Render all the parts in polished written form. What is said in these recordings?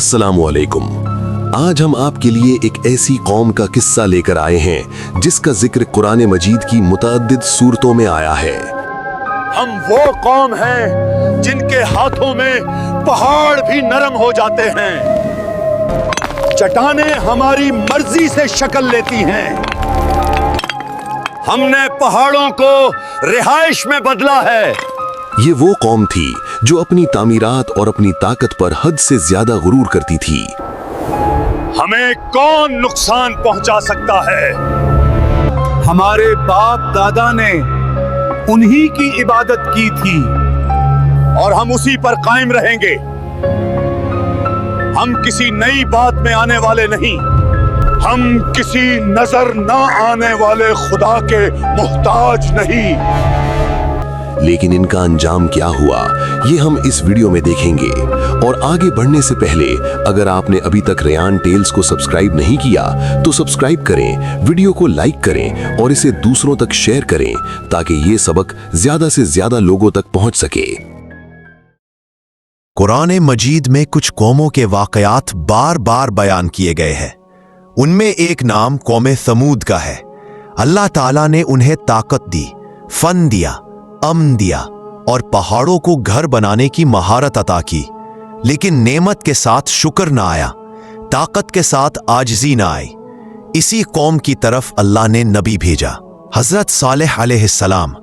अस्सलामुअलैकुम। आज हम आपके लिए एक ऐसी कौम का किस्सा लेकर आए हैं जिसका जिक्र कुरान मजीद की मुतअद्दिद सूरतों में आया है। हम वो कौम हैं जिनके हाथों में पहाड़ भी नरम हो जाते हैं, चट्टानें हमारी मर्जी से शक्ल लेती हैं। हमने पहाड़ों को रिहाइश में बदला है। ये वो कौम थी जो अपनी तामीरात और अपनी ताकत पर हद से ज्यादा गुरूर करती थी। हमें कौन नुकसान पहुंचा सकता है? हमारे बाप दादा ने उन्हीं की इबादत की थी और हम उसी पर कायम रहेंगे। हम किसी नई बात में आने वाले नहीं, हम किसी नजर न आने वाले खुदा के मुहताज नहीं। लेकिन इनका अंजाम क्या हुआ ये हम इस वीडियो में देखेंगे। और आगे बढ़ने से पहले अगर आपने अभी तक रेयान टेल्स को सब्सक्राइब नहीं किया तो सब्सक्राइब करें, वीडियो को लाइक करें और इसे दूसरों तक शेयर करें ताकि ये सबक ज्यादा से ज्यादा लोगों तक पहुंच सके। कुरान मजीद में कुछ कौमों के वाकयात बार बार बयान किए गए हैं। उनमें एक नाम कौम समूद का है। अल्लाह ताला ने उन्हें ताकत दी, फन दिया, अमन दिया और पहाड़ों को घर बनाने की महारत अता की, लेकिन नेमत के साथ शुक्र ना आया, ताकत के साथ आजिज़ी ना आई। इसी कौम की तरफ अल्लाह ने नबी भेजा, हजरत सालेह अलैहिस्सलाम।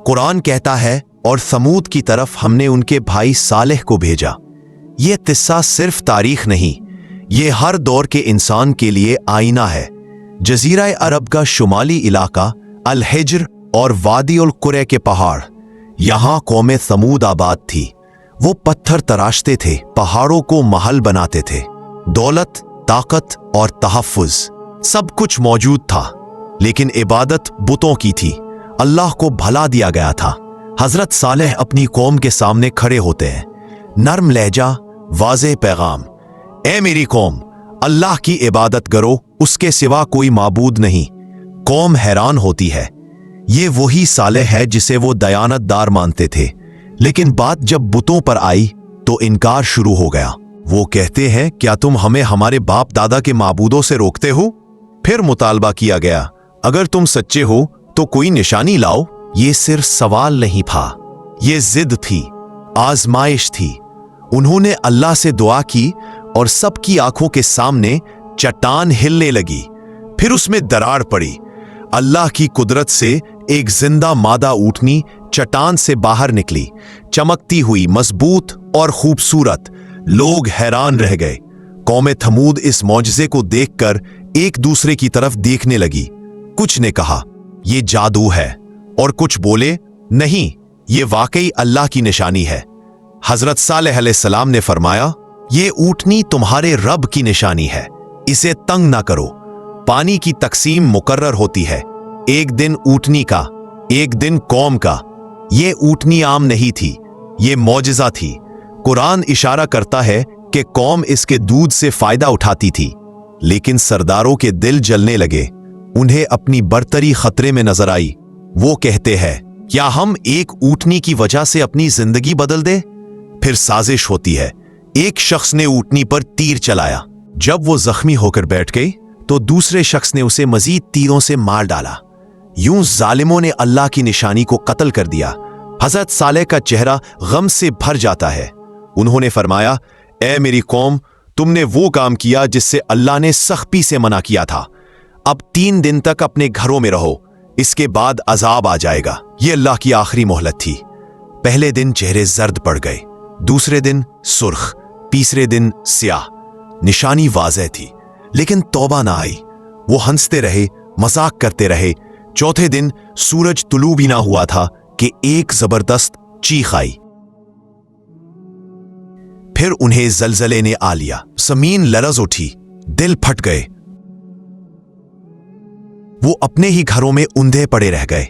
कुरान कहता है और समूद की तरफ हमने उनके भाई सालेह को भेजा। ये किस्सा सिर्फ तारीख नहीं, ये हर दौर के इंसान के लिए आईना है। जजीरा अरब का शुमाली इलाका, अल हिज्र और वादी उल कुरे के पहाड़, यहाँ कौम समूद आबाद थी। वो पत्थर तराशते थे, पहाड़ों को महल बनाते थे। दौलत, ताकत और तहफ्फुज सब कुछ मौजूद था, लेकिन इबादत बुतों की थी। अल्लाह को भला दिया गया था। हजरत सालेह अपनी कौम के सामने खड़े होते हैं, नर्म लहजा, वाज़ेह पैगाम। ए मेरी कौम, अल्लाह की इबादत करो, उसके सिवा कोई माबूद नहीं। कौम हैरान होती है, ये वही सालेह है जिसे वो दयानतदार मानते थे। लेकिन बात जब बुतों पर आई तो इनकार शुरू हो गया। वो कहते हैं, क्या तुम हमें हमारे बाप दादा के माबूदों से रोकते हो? फिर मुतालबा किया गया, अगर तुम सच्चे हो तो कोई निशानी लाओ। ये सिर्फ सवाल नहीं था, ये जिद थी, आजमाइश थी। उन्होंने अल्लाह से दुआ की और सबकी आंखों के सामने चट्टान हिलने लगी। फिर उसमें दरार पड़ी। अल्लाह की कुदरत से एक जिंदा मादा ऊँटनी चट्टान से बाहर निकली, चमकती हुई, मजबूत और खूबसूरत। लोग हैरान रह गए। कौम थमूद इस मौजज़े को देखकर एक दूसरे की तरफ देखने लगी। कुछ ने कहा, यह जादू है, और कुछ बोले, नहीं, ये वाकई अल्लाह की निशानी है। हजरत सालेह अलैहिस्सलाम ने फरमाया, ये ऊँटनी तुम्हारे रब की निशानी है, इसे तंग ना करो। पानी की तकसीम मुकर्रर होती है, एक दिन ऊँटनी का, एक दिन कौम का। ये ऊँटनी आम नहीं थी, ये मौजज़ा थी। कुरान इशारा करता है कि कौम इसके दूध से फायदा उठाती थी, लेकिन सरदारों के दिल जलने लगे। उन्हें अपनी बरतरी खतरे में नजर आई। वो कहते हैं, क्या हम एक ऊँटनी की वजह से अपनी जिंदगी बदल दे? फिर साजिश होती है। एक शख्स ने ऊँटनी पर तीर चलाया। जब वो जख्मी होकर बैठ गई तो दूसरे शख्स ने उसे मजीद तीरों से मार डाला। यूं जालिमों ने अल्लाह की निशानी को कत्ल कर दिया। हजरत सालेह का चेहरा गम से भर जाता है। उन्होंने फरमाया, ए मेरी कौम, तुमने वो काम किया जिससे अल्लाह ने सख्ती से मना किया था। अब 3 दिन तक अपने घरों में रहो, इसके बाद अजाब आ जाएगा। ये अल्लाह की आखिरी मोहलत थी। पहले दिन चेहरे जर्द पड़ गए, दूसरे दिन सुर्ख, तीसरे दिन स्याह। निशानी वाज़ेह थी, लेकिन तौबा ना आई। वो हंसते रहे, मजाक करते रहे। चौथे दिन सूरज तुलू भी ना हुआ था कि एक जबरदस्त चीख आई। फिर उन्हें जलजले ने आ लिया, जमीन लरज उठी, दिल फट गए। वो अपने ही घरों में ऊंधे पड़े रह गए।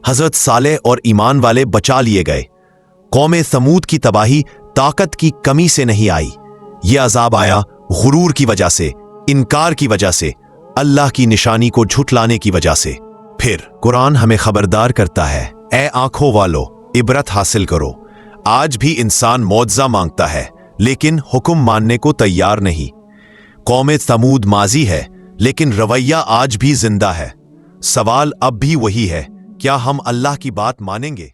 हजरत सालेह और ईमान वाले बचा लिए गए। कौम समूद की तबाही ताकत की कमी से नहीं आई, यह अजाब आया गुरूर की वजह से, इनकार की वजह से, अल्लाह की निशानी को झुठलाने की वजह से। फिर कुरान हमें खबरदार करता है, ए आंखों वालों, इबरत हासिल करो। آج بھی انسان معجزہ مانگتا ہے لیکن حکم ماننے کو تیار نہیں۔ قوم سمود ماضی ہے لیکن رویہ آج بھی زندہ ہے۔ سوال اب بھی وہی ہے، کیا ہم اللہ کی بات مانیں گے؟